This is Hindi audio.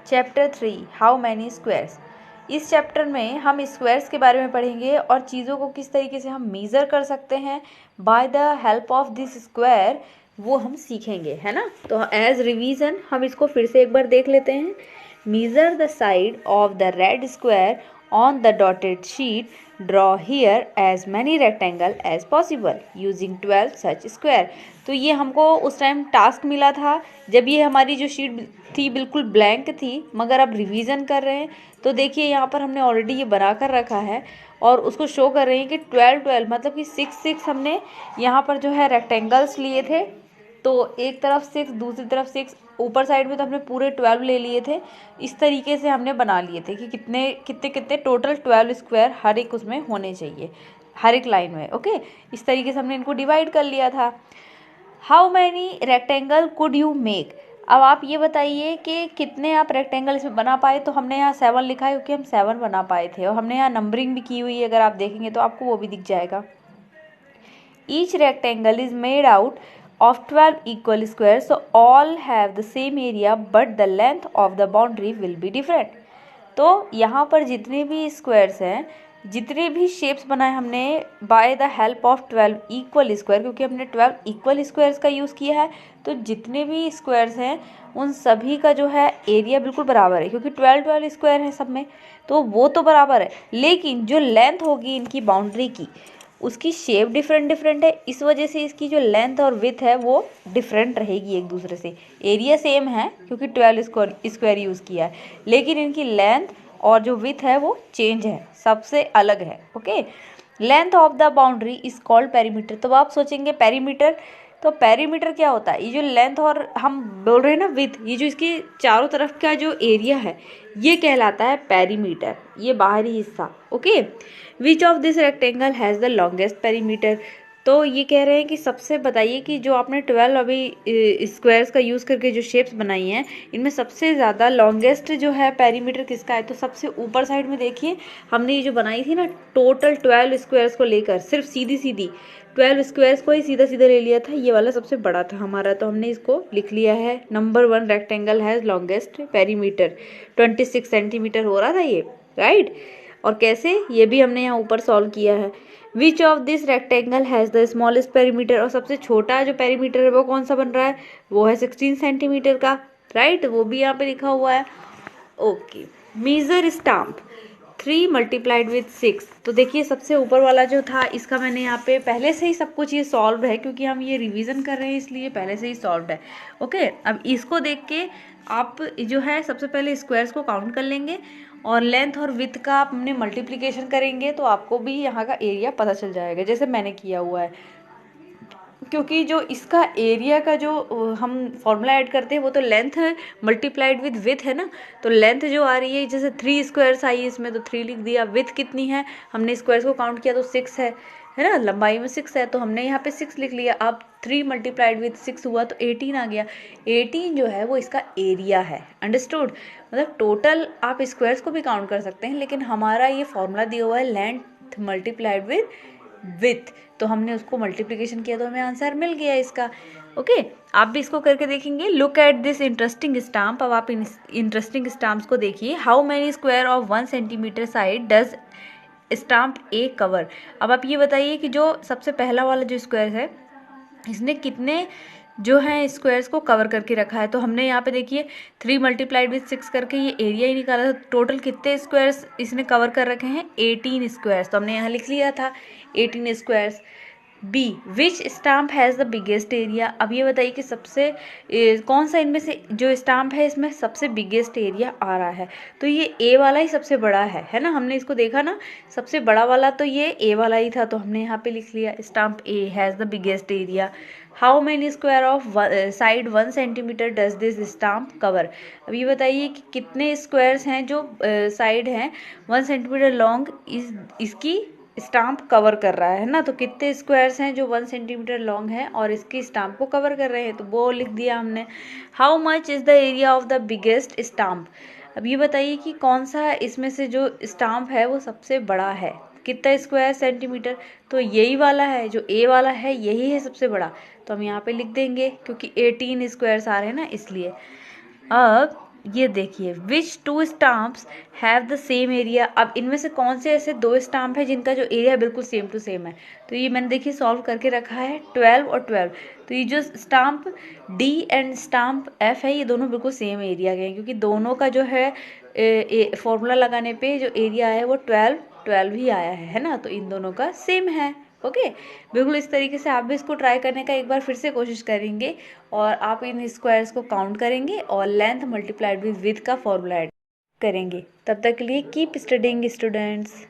Chapter 3 how many squares. इस चैप्टर में हम स्क्वायर्स के बारे में पढ़ेंगे और चीज़ों को किस तरीके से हम मेज़र कर सकते हैं by the help of this square, वो हम सीखेंगे, है ना। तो एज रिवीजन हम इसको फिर से एक बार देख लेते हैं। Measure the side of the red square on the dotted sheet, draw here as many rectangle as possible using 12 such square. तो ये हमको उस टाइम टास्क मिला था जब ये हमारी जो शीट थी बिल्कुल ब्लैंक थी, मगर अब रिवीजन कर रहे हैं तो देखिए यहाँ पर हमने ऑलरेडी ये बना कर रखा है और उसको शो कर रहे हैं कि 12 मतलब कि 6 हमने यहाँ पर जो है रेक्टेंगल्स लिए थे। तो एक तरफ 6, दूसरी तरफ 6, ऊपर साइड में तो हमने पूरे 12 ले लिए थे। इस तरीके से हमने बना लिए थे कि कितने कितने कितने टोटल 12 स्क्वायर हर एक उसमें होने चाहिए, हर एक लाइन में। ओके, इस तरीके से हमने इनको डिवाइड कर लिया था। How many rectangle could you make. अब आप ये बताइए कि कितने आप रेक्टेंगल इसमें बना पाए। तो हमने यहाँ 7 लिखा है क्योंकि हम 7 बना पाए थे और हमने यहाँ नंबरिंग भी की हुई है, अगर आप देखेंगे तो आपको वो भी दिख जाएगा। Each rectangle is made out of 12 equal squares, so all have the same area but the length of the boundary will be different। तो यहाँ पर जितने भी स्क्वायर्स हैं, जितने भी शेप्स बनाए हमने by the help of 12 equal square, क्योंकि हमने 12 इक्वल स्क्वायर्स का यूज़ किया है, तो जितने भी स्क्वायर्स हैं उन सभी का जो है एरिया बिल्कुल बराबर है, क्योंकि 12 स्क्वायर है सब में, तो वो तो बराबर है। लेकिन जो लेंथ होगी इनकी बाउंड्री की, उसकी शेप डिफरेंट है, इस वजह से इसकी जो लेंथ और विथ है वो डिफरेंट रहेगी एक दूसरे से। एरिया सेम है क्योंकि 12 स्क्वायर यूज़ किया है, लेकिन इनकी लेंथ और जो विथ है वो चेंज है, सबसे अलग है। Okay, length of the boundary is called perimeter. तो आप सोचेंगे पेरीमीटर, तो पेरीमीटर क्या होता है? ये जो लेंथ और हम बोल रहे हैं ना विथ, ये जो इसके चारों तरफ का जो एरिया है ये कहलाता है पेरीमीटर, ये बाहरी हिस्सा। Okay, which of this rectangle has the longest perimeter. तो ये कह रहे हैं कि सबसे बताइए कि जो आपने 12 अभी स्क्वायर्स का यूज़ करके जो शेप्स बनाई हैं, इनमें सबसे ज़्यादा लॉन्गेस्ट जो है पेरीमीटर किसका है। तो सबसे ऊपर साइड में देखिए, हमने ये जो बनाई थी ना टोटल 12 स्क्वायर्स को लेकर, सिर्फ सीधी 12 स्क्वायर्स को ही सीधा ले लिया था, ये वाला सबसे बड़ा था हमारा, तो हमने इसको लिख लिया है number 1 rectangle has longest perimeter, 26 centimetre हो रहा था ये, राइट। और कैसे, ये भी हमने यहाँ ऊपर सॉल्व किया है। Which of this rectangle has the smallest perimeter, और सबसे छोटा जो पेरीमीटर है वो कौन सा बन रहा है, वो है 16 सेंटीमीटर का, राइट, वो भी यहाँ पे लिखा हुआ है। Okay, major stamp 3 multiplied with 6। तो देखिए सबसे ऊपर वाला जो था इसका मैंने यहाँ पे पहले से ही सब कुछ ये सॉल्व है, क्योंकि हम ये रिवीजन कर रहे हैं इसलिए पहले से ही सॉल्व है। ओके, अब इसको देख के आप जो है सबसे पहले स्क्वायर्स को काउंट कर लेंगे और लेंथ और विथ का आप अपने मल्टीप्लिकेशन करेंगे तो आपको भी यहाँ का एरिया पता चल जाएगा, जैसे मैंने किया हुआ है। क्योंकि जो इसका एरिया का जो हम फॉर्मूला ऐड करते हैं वो तो लेंथ मल्टीप्लाइड विथ विथ है ना। तो लेंथ जो आ रही है, जैसे 3 स्क्वायर्स आई है इसमें तो 3 लिख दिया। विथ कितनी है, हमने स्क्वायर्स को काउंट किया तो 6 है ना, लंबाई में 6 है, तो हमने यहाँ पे 6 लिख लिया। अब 3 मल्टीप्लाइड विथ 6 हुआ तो 18 आ गया। 18 जो है वो इसका एरिया है, अंडरस्टूड। मतलब टोटल आप स्क्वायर्स को भी काउंट कर सकते हैं, लेकिन हमारा ये फॉर्मूला दिया हुआ है लेंथ मल्टीप्लाइड विथ, तो हमने उसको मल्टीप्लिकेशन किया तो हमें आंसर मिल गया इसका। ओके, आप भी इसको करके देखेंगे। Look at this interesting stamp. अब आप इन इंटरेस्टिंग स्टाम्प्स को देखिए। How many square of 1 centimetre side does stamp A cover. अब आप ये बताइए कि जो सबसे पहला वाला जो स्क्वायर है इसने कितने जो है स्क्वायर्स को कवर करके रखा है। तो हमने यहाँ पे देखिए 3 मल्टीप्लाइड विथ 6 करके ये एरिया ही निकाला था। टोटल कितने स्क्वायर्स इसने कवर कर रखे हैं, 18 स्क्वायर्स, तो हमने यहाँ लिख लिया था 18 squares. B, which stamp has the biggest area. अब ये बताइए कि सबसे कौन सा इनमें से जो स्टाम्प है इसमें सबसे बिगेस्ट एरिया आ रहा है। तो ये ए वाला ही सबसे बड़ा है ना, हमने इसको देखा ना, सबसे बड़ा वाला तो ये ए वाला ही था, तो हमने यहाँ पे लिख लिया stamp A has the biggest area. How many square of side 1 centimetre does this stamp cover. अब ये बताइए कि कितने स्क्वायर्स हैं जो साइड हैं 1 सेंटीमीटर लॉन्ग इसकी स्टाम्प कवर कर रहा है ना। तो कितने स्क्वायर्स हैं जो 1 सेंटीमीटर लॉन्ग है और इसकी स्टाम्प को कवर कर रहे हैं, तो वो लिख दिया हमने। How much is the area of the biggest stamp. अब ये बताइए कि कौन सा इसमें से जो स्टाम्प है वो सबसे बड़ा है, कितना स्क्वायर सेंटीमीटर। तो यही वाला है, जो ए वाला है यही है सबसे बड़ा, तो हम यहाँ पे लिख देंगे क्योंकि 18 स्क्वायर्स आ रहे हैं ना इसलिए। अब ये देखिए, which two stamps have the same area. अब इनमें से कौन से ऐसे दो स्टाम्प है जिनका जो एरिया बिल्कुल सेम टू सेम है। तो ये मैंने देखिए सॉल्व करके रखा है 12 और 12। तो ये जो stamp D and stamp F है ये दोनों बिल्कुल सेम एरिया के हैं, क्योंकि दोनों का जो है फॉर्मूला लगाने पे जो एरिया है वो 12 12 ही आया है ना। तो इन दोनों का सेम है। ओके, बिल्कुल इस तरीके से आप भी इसको ट्राई करने का एक बार फिर से कोशिश करेंगे और आप इन स्क्वायर्स को काउंट करेंगे और लेंथ मल्टीप्लाइड विद विड्थ का फॉर्मूला ऐड करेंगे। तब तक के लिए कीप स्टडिंग स्टूडेंट्स।